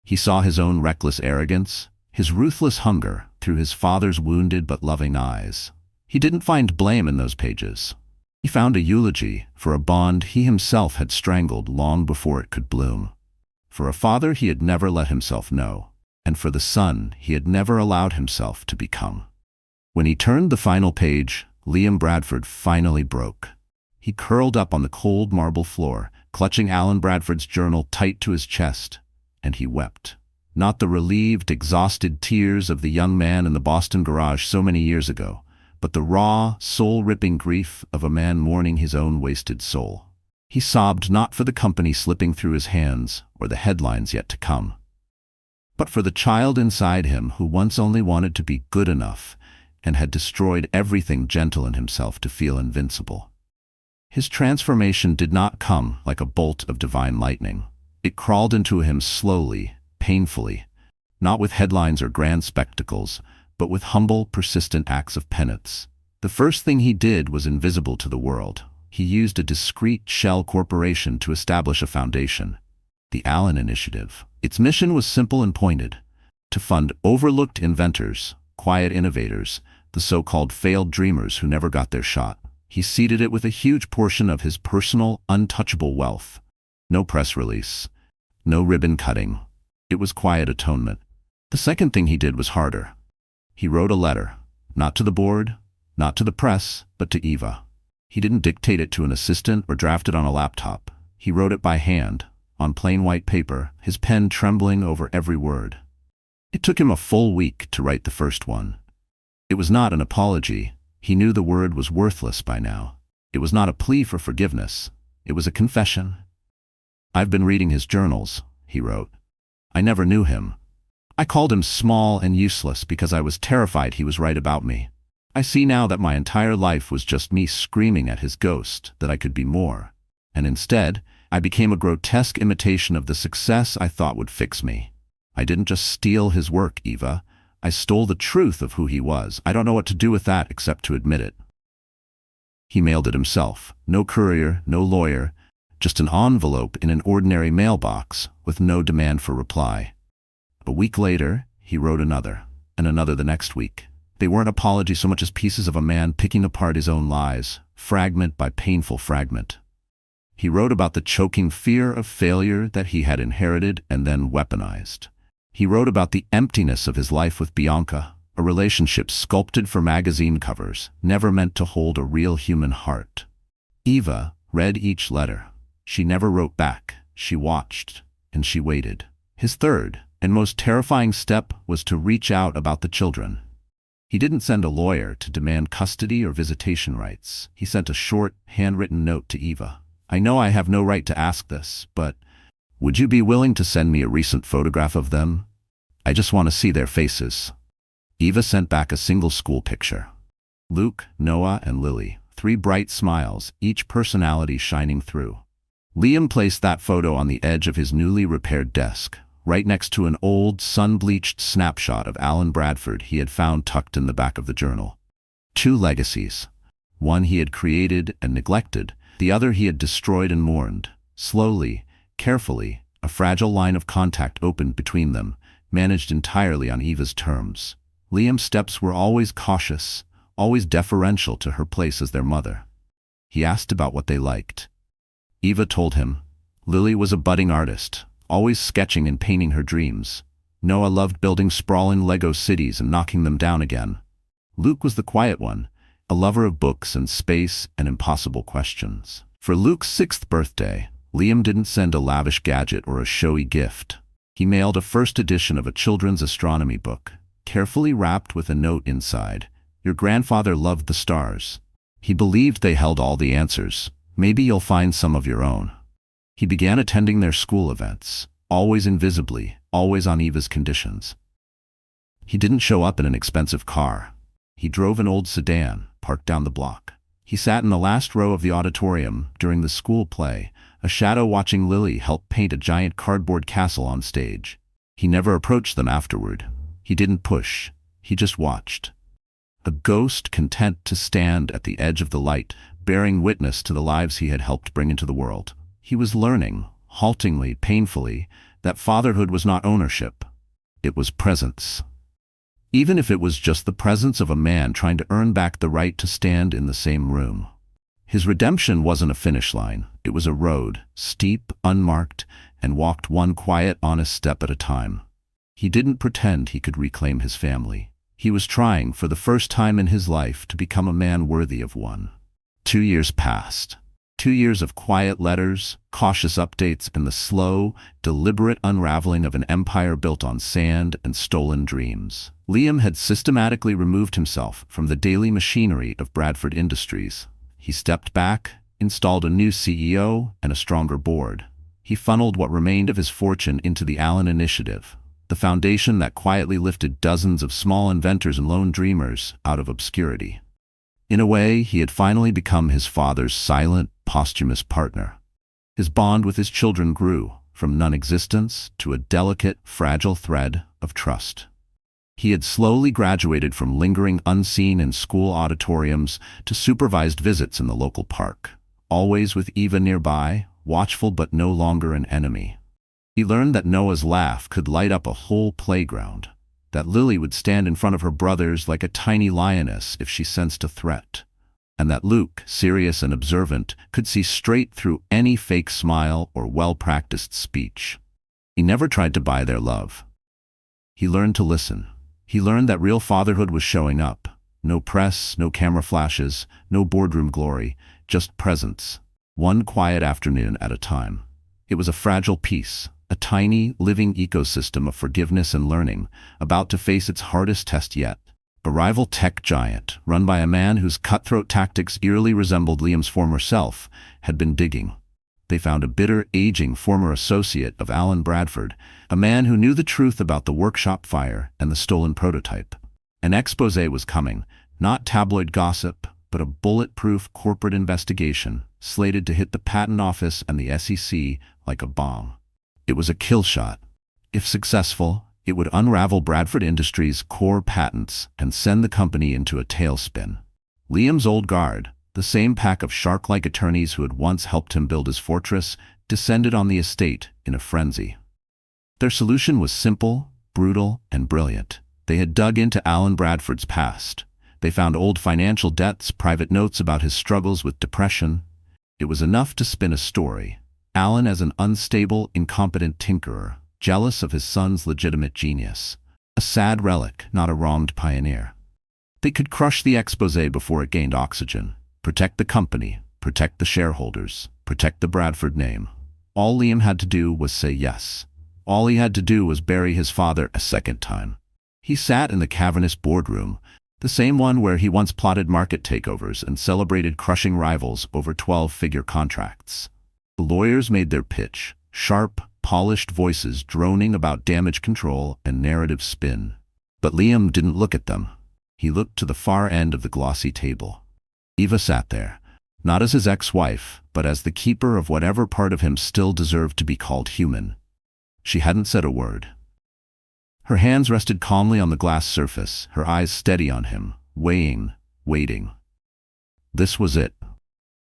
A: He saw his own reckless arrogance, his ruthless hunger, through his father's wounded but loving eyes. He didn't find blame in those pages. He found a eulogy for a bond he himself had strangled long before it could bloom. For a father he had never let himself know, and for the son he had never allowed himself to become. When he turned the final page, Liam Bradford finally broke. He curled up on the cold marble floor, clutching Alan Bradford's journal tight to his chest, and he wept. Not the relieved, exhausted tears of the young man in the Boston garage so many years ago, but the raw, soul-ripping grief of a man mourning his own wasted soul. He sobbed not for the company slipping through his hands or the headlines yet to come, but for the child inside him who once only wanted to be good enough and had destroyed everything gentle in himself to feel invincible. His transformation did not come like a bolt of divine lightning. It crawled into him slowly, painfully, not with headlines or grand spectacles, but with humble, persistent acts of penance. The first thing he did was invisible to the world. He used a discreet shell corporation to establish a foundation, the Allen Initiative. Its mission was simple and pointed: to fund overlooked inventors, quiet innovators, the so-called failed dreamers who never got their shot. He seeded it with a huge portion of his personal, untouchable wealth. No press release, no ribbon cutting. It was quiet atonement. The second thing he did was harder. He wrote a letter, not to the board, not to the press, but to Eva. He didn't dictate it to an assistant or draft it on a laptop. He wrote it by hand, on plain white paper, his pen trembling over every word. It took him a full week to write the first one. It was not an apology. He knew the word was worthless by now. It was not a plea for forgiveness. It was a confession. "I've been reading his journals," he wrote. "I never knew him. I called him small and useless because I was terrified he was right about me. I see now that my entire life was just me screaming at his ghost that I could be more. And instead, I became a grotesque imitation of the success I thought would fix me. I didn't just steal his work, Eva. I stole the truth of who he was. I don't know what to do with that except to admit it." He mailed it himself. No courier, no lawyer, just an envelope in an ordinary mailbox with no demand for reply. A week later, he wrote another, and another the next week. They weren't apologies so much as pieces of a man picking apart his own lies, fragment by painful fragment. He wrote about the choking fear of failure that he had inherited and then weaponized. He wrote about the emptiness of his life with Bianca, a relationship sculpted for magazine covers, never meant to hold a real human heart. Eva read each letter. She never wrote back. She watched, and she waited. His third and most terrifying step was to reach out about the children. He didn't send a lawyer to demand custody or visitation rights. He sent a short, handwritten note to Eva. "I know I have no right to ask this, but would you be willing to send me a recent photograph of them? I just want to see their faces." Eva sent back a single school picture. Luke, Noah, and Lily, 3 bright smiles, each personality shining through. Liam placed that photo on the edge of his newly repaired desk, right next to an old, sun-bleached snapshot of Alan Bradford he had found tucked in the back of the journal. 2 legacies. One he had created and neglected, the other he had destroyed and mourned. Slowly, carefully, a fragile line of contact opened between them, managed entirely on Eva's terms. Liam's steps were always cautious, always deferential to her place as their mother. He asked about what they liked. Eva told him. Lily was a budding artist, always sketching and painting her dreams. Noah loved building sprawling Lego cities and knocking them down again. Luke was the quiet one, a lover of books and space and impossible questions. For Luke's 6th birthday, Liam didn't send a lavish gadget or a showy gift. He mailed a first edition of a children's astronomy book, carefully wrapped with a note inside. "Your grandfather loved the stars." He believed they held all the answers. Maybe you'll find some of your own. He began attending their school events, always invisibly, always on Eva's conditions. He didn't show up in an expensive car. He drove an old sedan, parked down the block. He sat in the last row of the auditorium during the school play, a shadow watching Lily help paint a giant cardboard castle on stage. He never approached them afterward. He didn't push. He just watched. A ghost content to stand at the edge of the light, bearing witness to the lives he had helped bring into the world. He was learning, haltingly, painfully, that fatherhood was not ownership. It was presence. Even if it was just the presence of a man trying to earn back the right to stand in the same room. His redemption wasn't a finish line. It was a road, steep, unmarked, and walked one quiet, honest step at a time. He didn't pretend he could reclaim his family. He was trying, for the first time in his life, to become a man worthy of one. 2 years passed. 2 years of quiet letters, cautious updates, and the slow, deliberate unraveling of an empire built on sand and stolen dreams. Liam had systematically removed himself from the daily machinery of Bradford Industries. He stepped back, installed a new CEO and a stronger board. He funneled what remained of his fortune into the Allen Initiative, the foundation that quietly lifted dozens of small inventors and lone dreamers out of obscurity. In a way, he had finally become his father's silent, posthumous partner. His bond with his children grew from non-existence to a delicate, fragile thread of trust. He had slowly graduated from lingering unseen in school auditoriums to supervised visits in the local park, always with Eva nearby, watchful but no longer an enemy. He learned that Noah's laugh could light up a whole playground, that Lily would stand in front of her brothers like a tiny lioness if she sensed a threat, and that Luke, serious and observant, could see straight through any fake smile or well-practiced speech. He never tried to buy their love. He learned to listen. He learned that real fatherhood was showing up. No press, no camera flashes, no boardroom glory, just presence, one quiet afternoon at a time. It was a fragile piece, a tiny, living ecosystem of forgiveness and learning, about to face its hardest test yet. A rival tech giant, run by a man whose cutthroat tactics eerily resembled Liam's former self, had been digging. They found a bitter, aging former associate of Alan Bradford, a man who knew the truth about the workshop fire and the stolen prototype. An exposé was coming, not tabloid gossip, but a bulletproof corporate investigation, slated to hit the Patent Office and the SEC like a bomb. It was a kill shot. If successful, it would unravel Bradford Industries' core patents and send the company into a tailspin. Liam's old guard, the same pack of shark-like attorneys who had once helped him build his fortress, descended on the estate in a frenzy. Their solution was simple, brutal, and brilliant. They had dug into Alan Bradford's past. They found old financial debts, private notes about his struggles with depression. It was enough to spin a story. Alan as an unstable, incompetent tinkerer, jealous of his son's legitimate genius. A sad relic, not a wronged pioneer. They could crush the exposé before it gained oxygen. Protect the company, protect the shareholders, protect the Bradford name. All Liam had to do was say yes. All he had to do was bury his father a second time. He sat in the cavernous boardroom, the same one where he once plotted market takeovers and celebrated crushing rivals over 12-figure contracts. The lawyers made their pitch, sharp, polished voices droning about damage control and narrative spin. But Liam didn't look at them. He looked to the far end of the glossy table. Eva sat there, not as his ex-wife, but as the keeper of whatever part of him still deserved to be called human. She hadn't said a word. Her hands rested calmly on the glass surface, her eyes steady on him, weighing, waiting. This was it.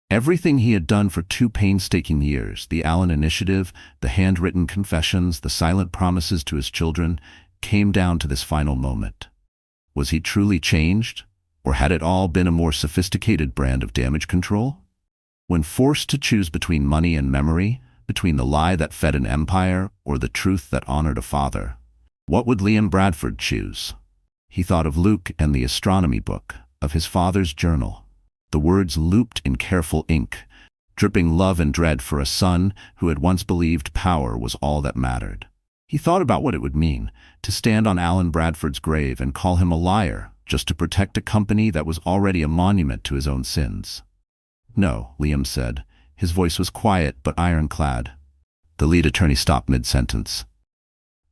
A: Everything he had done for 2 painstaking years, the Allen Initiative, the handwritten confessions, the silent promises to his children, came down to this final moment. Was he truly changed? Or had it all been a more sophisticated brand of damage control? When forced to choose between money and memory, between the lie that fed an empire or the truth that honored a father, what would Liam Bradford choose? He thought of Luke and the astronomy book, of his father's journal. The words looped in careful ink, dripping love and dread for a son who had once believed power was all that mattered. He thought about what it would mean to stand on Alan Bradford's grave and call him a liar, just to protect a company that was already a monument to his own sins. "No," Liam said. His voice was quiet but ironclad. The lead attorney stopped mid-sentence.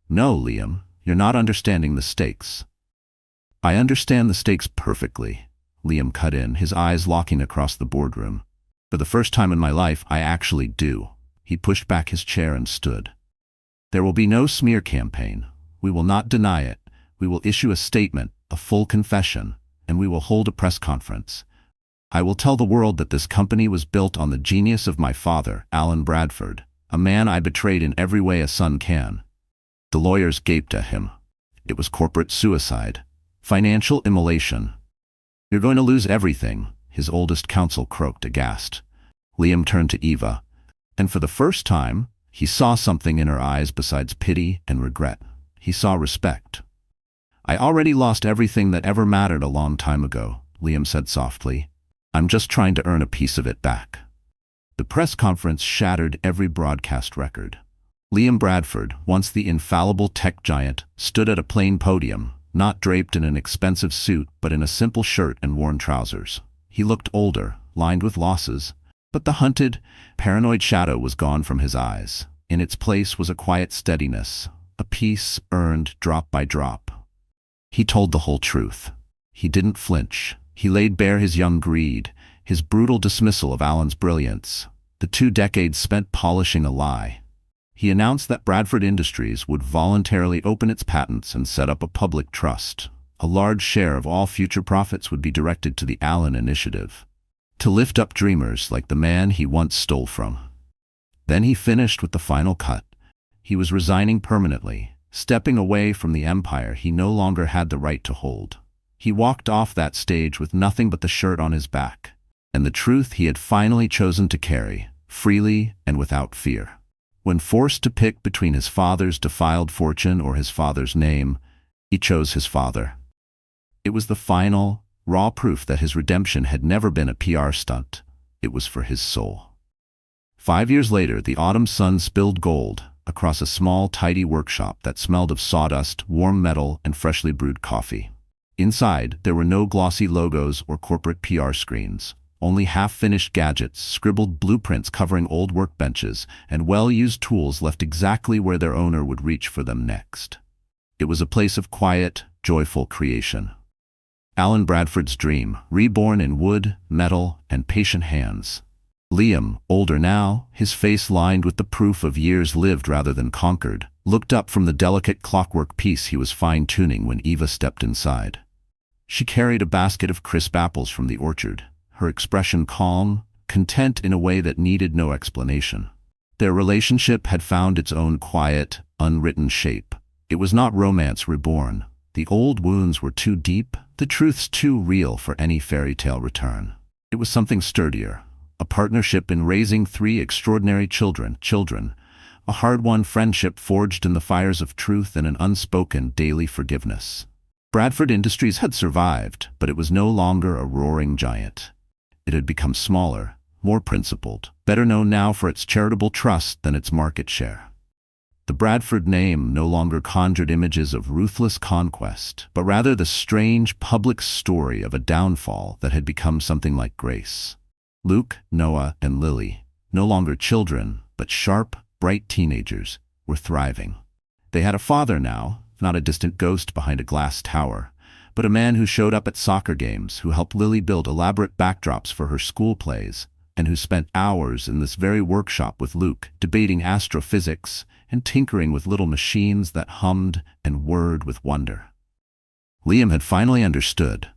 A: "No, Liam, you're not understanding the stakes." "I understand the stakes perfectly," Liam cut in, his eyes locking across the boardroom. "For the first time in my life, I actually do." He pushed back his chair and stood. "There will be no smear campaign. We will not deny it. We will issue a statement, a full confession, and we will hold a press conference. I will tell the world that this company was built on the genius of my father, Alan Bradford, a man I betrayed in every way a son can." The lawyers gaped at him. It was corporate suicide. Financial immolation. "You're going to lose everything," his oldest counsel croaked aghast. Liam turned to Eva, and for the first time, he saw something in her eyes besides pity and regret. He saw respect. "I already lost everything that ever mattered a long time ago," Liam said softly. "I'm just trying to earn a piece of it back." The press conference shattered every broadcast record. Liam Bradford, once the infallible tech giant, stood at a plain podium, not draped in an expensive suit but in a simple shirt and worn trousers. He looked older, lined with losses, but the hunted, paranoid shadow was gone from his eyes. In its place was a quiet steadiness, a peace earned drop by drop. He told the whole truth. He didn't flinch. He laid bare his young greed, his brutal dismissal of Alan's brilliance, the 2 decades spent polishing a lie. He announced that Bradford Industries would voluntarily open its patents and set up a public trust. A large share of all future profits would be directed to the Allen Initiative, to lift up dreamers like the man he once stole from. Then he finished with the final cut. He was resigning permanently, stepping away from the empire he no longer had the right to hold. He walked off that stage with nothing but the shirt on his back, and the truth he had finally chosen to carry, freely and without fear. When forced to pick between his father's defiled fortune or his father's name, he chose his father. It was the final, raw proof that his redemption had never been a PR stunt. It was for his soul. 5 years later, the autumn sun spilled gold across a small, tidy workshop that smelled of sawdust, warm metal, and freshly brewed coffee. Inside, there were no glossy logos or corporate PR screens, only half-finished gadgets, scribbled blueprints covering old workbenches, and well-used tools left exactly where their owner would reach for them next. It was a place of quiet, joyful creation. Alan Bradford's dream, reborn in wood, metal, and patient hands. Liam, older now, his face lined with the proof of years lived rather than conquered, looked up from the delicate clockwork piece he was fine-tuning when Eva stepped inside. She carried a basket of crisp apples from the orchard, her expression calm, content in a way that needed no explanation. Their relationship had found its own quiet, unwritten shape. It was not romance reborn. The old wounds were too deep, the truths too real for any fairy tale return. It was something sturdier, a partnership in raising 3 extraordinary children, a hard-won friendship forged in the fires of truth and an unspoken daily forgiveness. Bradford Industries had survived, but it was no longer a roaring giant. It had become smaller, more principled, better known now for its charitable trust than its market share. The Bradford name no longer conjured images of ruthless conquest, but rather the strange public story of a downfall that had become something like grace. Luke, Noah, and Lily, no longer children, but sharp, bright teenagers, were thriving. They had a father now, not a distant ghost behind a glass tower, but a man who showed up at soccer games, who helped Lily build elaborate backdrops for her school plays, and who spent hours in this very workshop with Luke, debating astrophysics and tinkering with little machines that hummed and whirred with wonder. Liam had finally understood.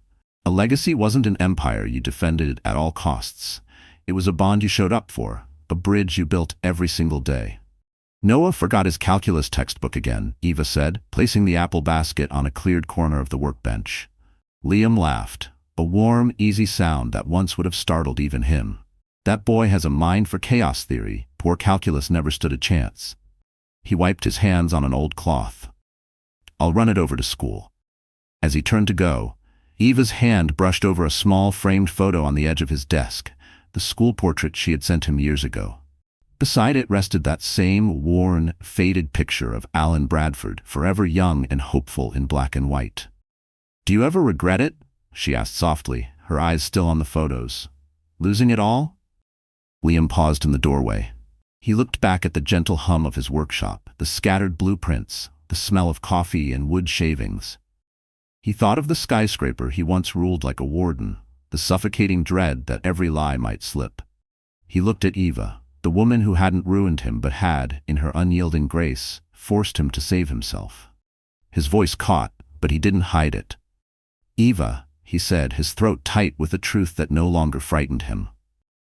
A: A legacy wasn't an empire you defended at all costs. It was a bond you showed up for, a bridge you built every single day. Noah forgot his calculus textbook again, Eva said, placing the apple basket on a cleared corner of the workbench. Liam laughed, a warm, easy sound that once would have startled even him. That boy has a mind for chaos theory. Poor calculus never stood a chance. He wiped his hands on an old cloth. I'll run it over to school. As he turned to go, Eva's hand brushed over a small framed photo on the edge of his desk, the school portrait she had sent him years ago. Beside it rested that same worn, faded picture of Alan Bradford, forever young and hopeful in black and white. "Do you ever regret it?" she asked softly, her eyes still on the photos. "Losing it all?" Liam paused in the doorway. He looked back at the gentle hum of his workshop, the scattered blueprints, the smell of coffee and wood shavings. He thought of the skyscraper he once ruled like a warden, the suffocating dread that every lie might slip. He looked at Eva, the woman who hadn't ruined him but had, in her unyielding grace, forced him to save himself. His voice caught, but he didn't hide it. "Eva," he said, his throat tight with a truth that no longer frightened him.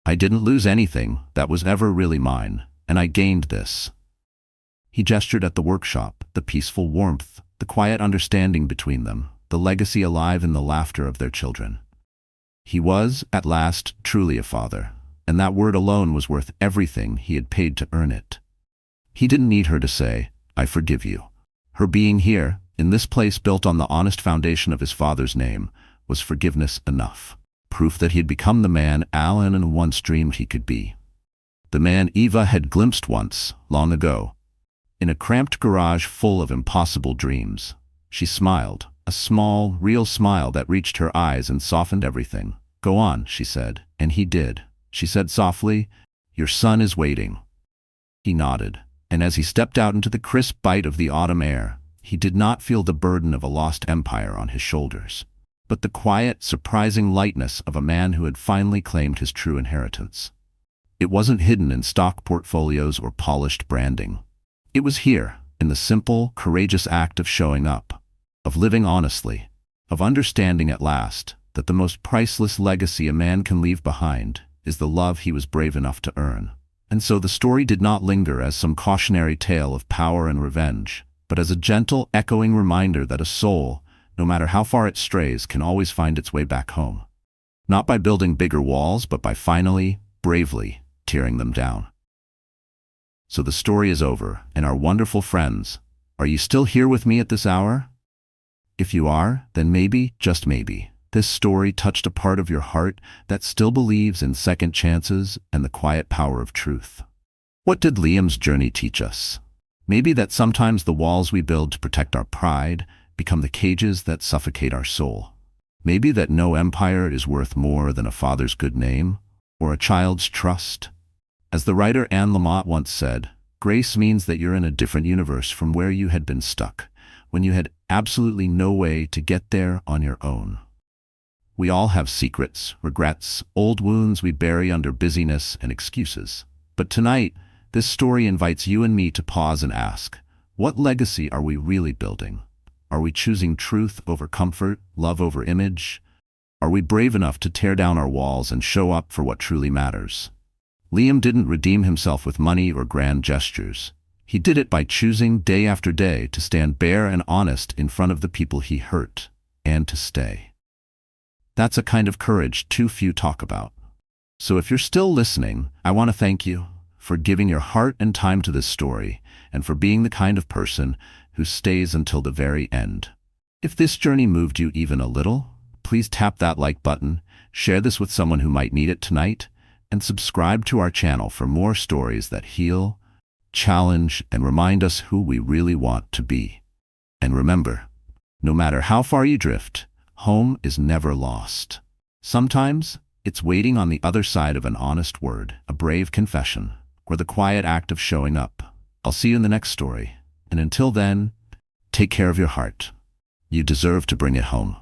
A: "I didn't lose anything that was ever really mine, and I gained this." He gestured at the workshop, the peaceful warmth, the quiet understanding between them, the legacy alive in the laughter of their children. He was, at last, truly a father, and that word alone was worth everything he had paid to earn it. He didn't need her to say, "I forgive you." Her being here, in this place built on the honest foundation of his father's name, was forgiveness enough. Proof that he had become the man Alan once dreamed he could be. The man Eva had glimpsed once, long ago. In a cramped garage full of impossible dreams, she smiled, a small, real smile that reached her eyes and softened everything. "Go on," she said, and he did. She said softly, "Your son is waiting." He nodded, and as he stepped out into the crisp bite of the autumn air, he did not feel the burden of a lost empire on his shoulders, but the quiet, surprising lightness of a man who had finally claimed his true inheritance. It wasn't hidden in stock portfolios or polished branding. It was here, in the simple, courageous act of showing up, of living honestly, of understanding at last that the most priceless legacy a man can leave behind is the love he was brave enough to earn. And so the story did not linger as some cautionary tale of power and revenge, but as a gentle, echoing reminder that a soul, no matter how far it strays, can always find its way back home. Not by building bigger walls, but by finally, bravely, tearing them down. So the story is over, and our wonderful friends, are you still here with me at this hour? If you are, then maybe, just maybe, this story touched a part of your heart that still believes in second chances and the quiet power of truth. What did Liam's journey teach us? Maybe that sometimes the walls we build to protect our pride become the cages that suffocate our soul. Maybe that no empire is worth more than a father's good name or a child's trust. As the writer Anne Lamott once said, grace means that you're in a different universe from where you had been stuck, when you had absolutely no way to get there on your own. We all have secrets, regrets, old wounds we bury under busyness and excuses. But tonight, this story invites you and me to pause and ask, what legacy are we really building? Are we choosing truth over comfort, love over image? Are we brave enough to tear down our walls and show up for what truly matters? Liam didn't redeem himself with money or grand gestures. He did it by choosing day after day to stand bare and honest in front of the people he hurt, and to stay. That's a kind of courage too few talk about. So if you're still listening, I want to thank you for giving your heart and time to this story, and for being the kind of person who stays until the very end. If this journey moved you even a little, please tap that like button, share this with someone who might need it tonight, and subscribe to our channel for more stories that heal, challenge, and remind us who we really want to be. And remember, no matter how far you drift, home is never lost. Sometimes, it's waiting on the other side of an honest word, a brave confession, or the quiet act of showing up. I'll see you in the next story, and until then, take care of your heart. You deserve to bring it home.